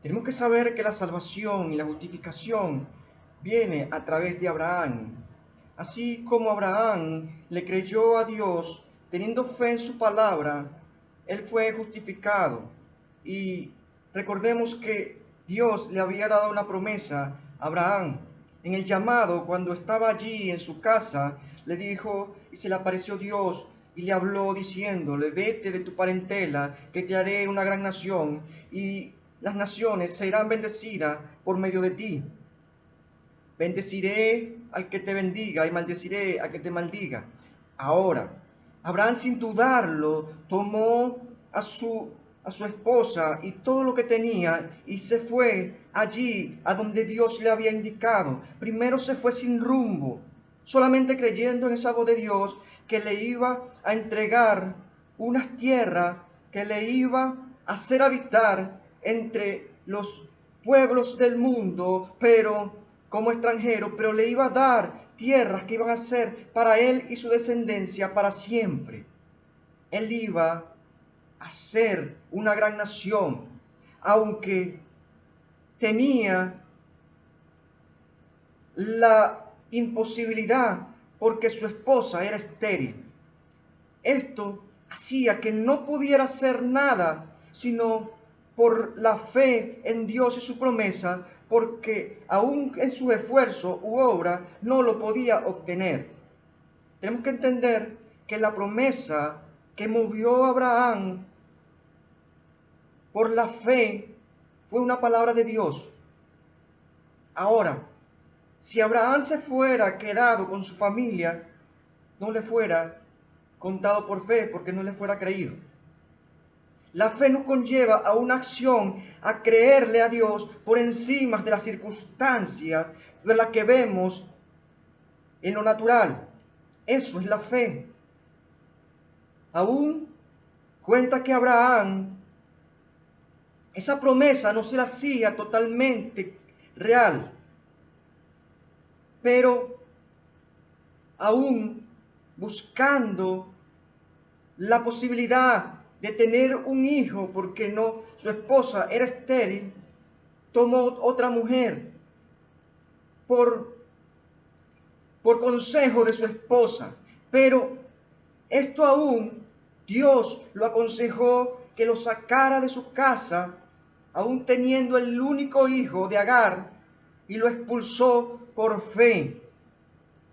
Tenemos que saber que la salvación y la justificación viene a través de Abraham. Así como Abraham le creyó a Dios, teniendo fe en su palabra, él fue justificado. Y recordemos que Dios le había dado una promesa a Abraham. En el llamado, cuando estaba allí en su casa, le dijo y se le apareció Dios y le habló diciéndole: vete de tu parentela, que te haré una gran nación, y las naciones serán bendecidas por medio de ti. Bendeciré al que te bendiga y maldeciré al que te maldiga. Ahora, Abraham, sin dudarlo, tomó a su esposa y todo lo que tenía y se fue allí a donde Dios le había indicado. Primero se fue sin rumbo, solamente creyendo en esa voz de Dios, que le iba a entregar unas tierras, que le iba a hacer habitar entre los pueblos del mundo, pero como extranjero, pero le iba a dar tierras que iban a ser para él y su descendencia para siempre. Él iba a ser una gran nación, aunque tenía la imposibilidad porque su esposa era estéril. Esto hacía que no pudiera hacer nada sino por la fe en Dios y su promesa, porque aún en su esfuerzo u obra no lo podía obtener. Tenemos que entender que la promesa que movió a Abraham por la fe fue una palabra de Dios. Ahora, si Abraham se fuera quedado con su familia, no le fuera contado por fe, porque no le fuera creído. La fe nos conlleva a una acción, a creerle a Dios por encima de las circunstancias de las que vemos en lo natural. Eso es la fe. Aún cuenta que Abraham, esa promesa no se la hacía totalmente real, pero aún buscando la posibilidad de tener un hijo, porque no, su esposa era estéril, tomó otra mujer por consejo de su esposa. Pero esto aún Dios lo aconsejó que lo sacara de su casa, aún teniendo el único hijo de Agar, y lo expulsó por fe.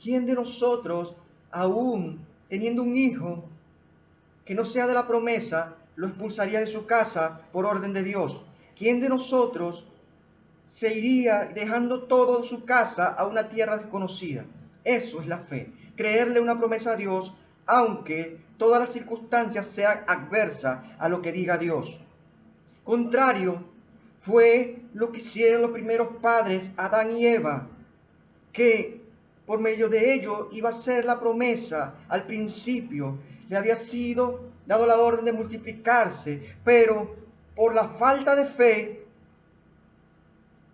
¿Quién de nosotros, aún teniendo un hijo que no sea de la promesa, lo expulsaría de su casa por orden de Dios? ¿Quién de nosotros se iría dejando todo su casa a una tierra desconocida? Eso es la fe, creerle una promesa a Dios, aunque todas las circunstancias sean adversas a lo que diga Dios. Contrario fue lo que hicieron los primeros padres, Adán y Eva, que por medio de ello iba a ser la promesa. Al principio le había sido dado la orden de multiplicarse, pero por la falta de fe,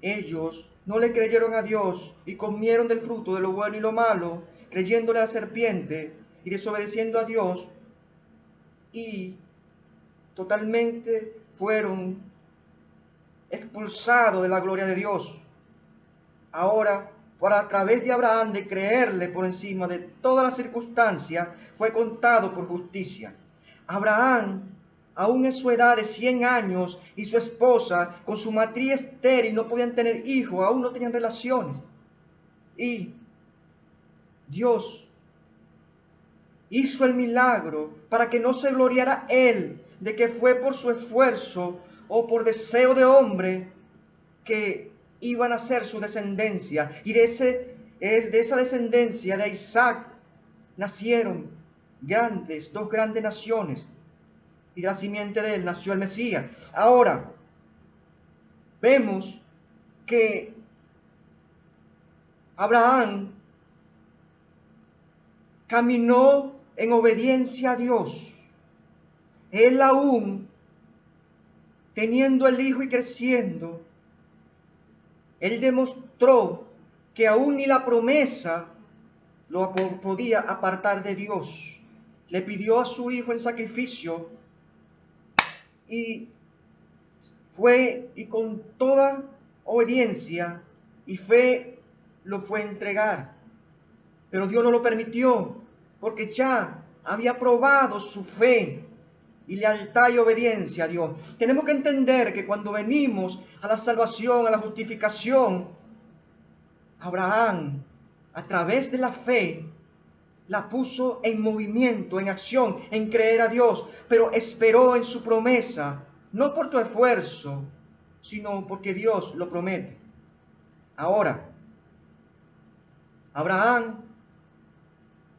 ellos no le creyeron a Dios y comieron del fruto de lo bueno y lo malo, creyéndole a la serpiente y desobedeciendo a Dios, y totalmente fueron expulsados de la gloria de Dios. Ahora, por a través de Abraham, de creerle por encima de todas las circunstancias, fue contado por justicia. Abraham, aún en su edad de 100 años, y su esposa, con su matriz estéril, no podían tener hijos, aún no tenían relaciones. Y Dios hizo el milagro para que no se gloriara él de que fue por su esfuerzo o por deseo de hombre que iban a ser su descendencia. Y de esa descendencia de Isaac nacieron dos grandes naciones, y de la simiente de él nació el Mesías. Ahora, vemos que Abraham caminó en obediencia a Dios. Él aún, teniendo el hijo y creciendo, él demostró que aún ni la promesa lo podía apartar de Dios. Le pidió a su hijo en sacrificio y fue y con toda obediencia y fe lo fue a entregar. Pero Dios no lo permitió, porque ya había probado su fe y lealtad y obediencia a Dios. Tenemos que entender que cuando venimos a la salvación, a la justificación, Abraham, a través de la fe, la puso en movimiento, en acción, en creer a Dios, pero esperó en su promesa, no por tu esfuerzo, sino porque Dios lo promete. Ahora, Abraham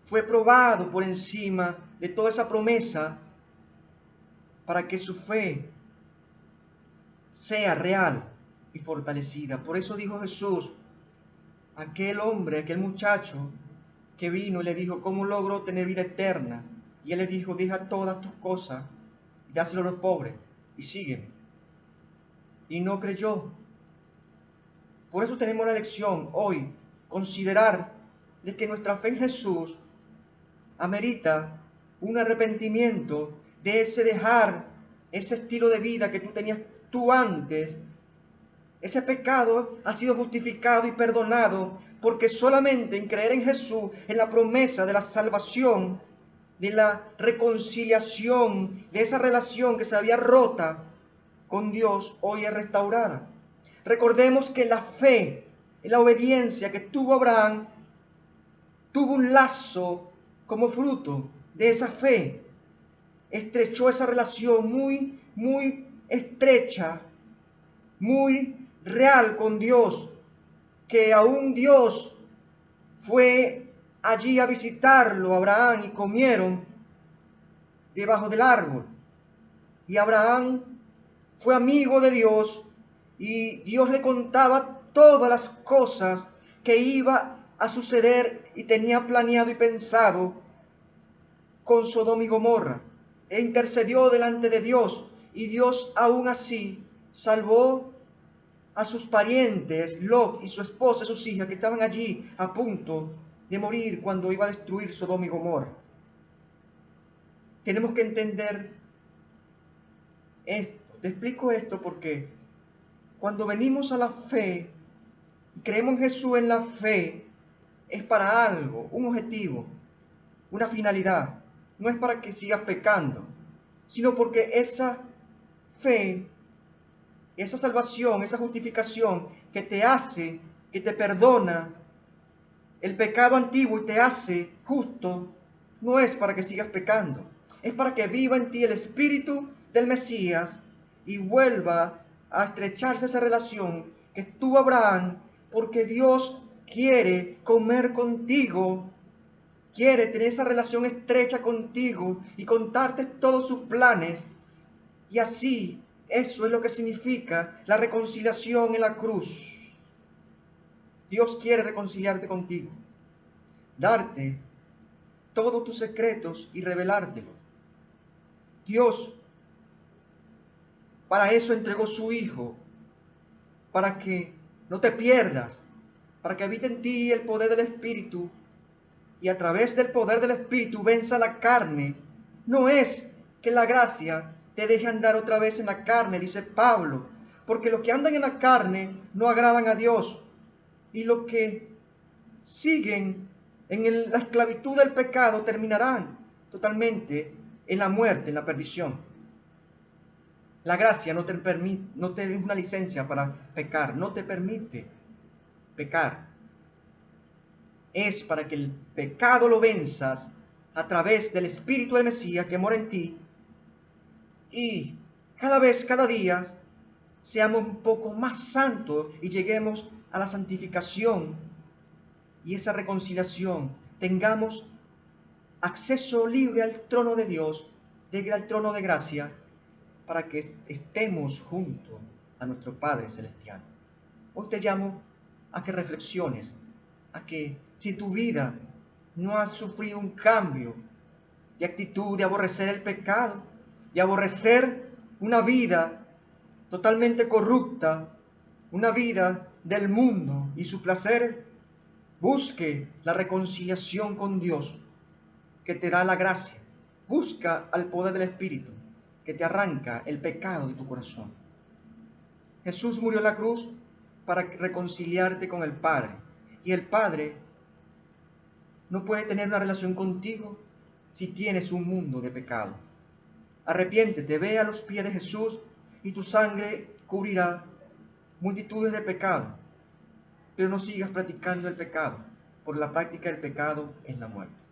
fue probado por encima de toda esa promesa para que su fe sea real y fortalecida. Por eso dijo Jesús, aquel hombre, aquel muchacho que vino y le dijo, ¿cómo logro tener vida eterna? Y él le dijo, deja todas tus cosas, dáselo a los pobres y sígueme. Y no creyó. Por eso tenemos la lección hoy, considerar de que nuestra fe en Jesús amerita un arrepentimiento de ese dejar ese estilo de vida que tú tenías tú antes. Ese pecado ha sido justificado y perdonado porque solamente en creer en Jesús, en la promesa de la salvación, de la reconciliación, de esa relación que se había rota con Dios, hoy es restaurada. Recordemos que la fe, la obediencia que tuvo Abraham, tuvo un lazo como fruto de esa fe. Estrechó esa relación muy estrecha, muy real con Dios, que aún Dios fue allí a visitarlo, Abraham, y comieron debajo del árbol. Y Abraham fue amigo de Dios y Dios le contaba todas las cosas que iba a suceder y tenía planeado y pensado con Sodoma y Gomorra. E intercedió delante de Dios y Dios aún así salvó a sus parientes, Lot y su esposa y sus hijas que estaban allí a punto de morir cuando iba a destruir Sodoma y Gomorra. Tenemos que entender esto. Te explico esto porque cuando venimos a la fe, creemos en Jesús en la fe, es para algo, un objetivo, una finalidad. No es para que sigas pecando, sino porque esa fe, esa salvación, esa justificación que te hace, que te perdona el pecado antiguo y te hace justo, no es para que sigas pecando, es para que viva en ti el Espíritu del Mesías y vuelva a estrecharse esa relación que tuvo Abraham, porque Dios quiere comer contigo, quiere tener esa relación estrecha contigo y contarte todos sus planes. Y así, eso es lo que significa la reconciliación en la cruz. Dios quiere reconciliarte contigo, darte todos tus secretos y revelártelo. Dios para eso entregó su Hijo, para que no te pierdas, para que habite en ti el poder del Espíritu y a través del poder del Espíritu venza la carne. No es que la gracia te deje andar otra vez en la carne, dice Pablo, porque los que andan en la carne no agradan a Dios, y los que siguen en la esclavitud del pecado terminarán totalmente en la muerte, en la perdición. La gracia no te da una licencia para pecar, no te permite pecar. Es para que el pecado lo venzas a través del Espíritu del Mesías que mora en ti y cada día, seamos un poco más santos y lleguemos a la santificación y esa reconciliación. Tengamos acceso libre al trono de Dios, al trono de gracia, para que estemos junto a nuestro Padre Celestial. Hoy te llamo a que reflexiones, a que si tu vida no ha sufrido un cambio de actitud, de aborrecer el pecado, de aborrecer una vida totalmente corrupta, una vida del mundo y su placer, busque la reconciliación con Dios, que te da la gracia. Busca al poder del Espíritu, que te arranca el pecado de tu corazón. Jesús murió en la cruz para reconciliarte con el Padre. Y el Padre no puede tener una relación contigo si tienes un mundo de pecado. Arrepiéntete, ve a los pies de Jesús y tu sangre cubrirá multitudes de pecados. Pero no sigas practicando el pecado, por la práctica del pecado es la muerte.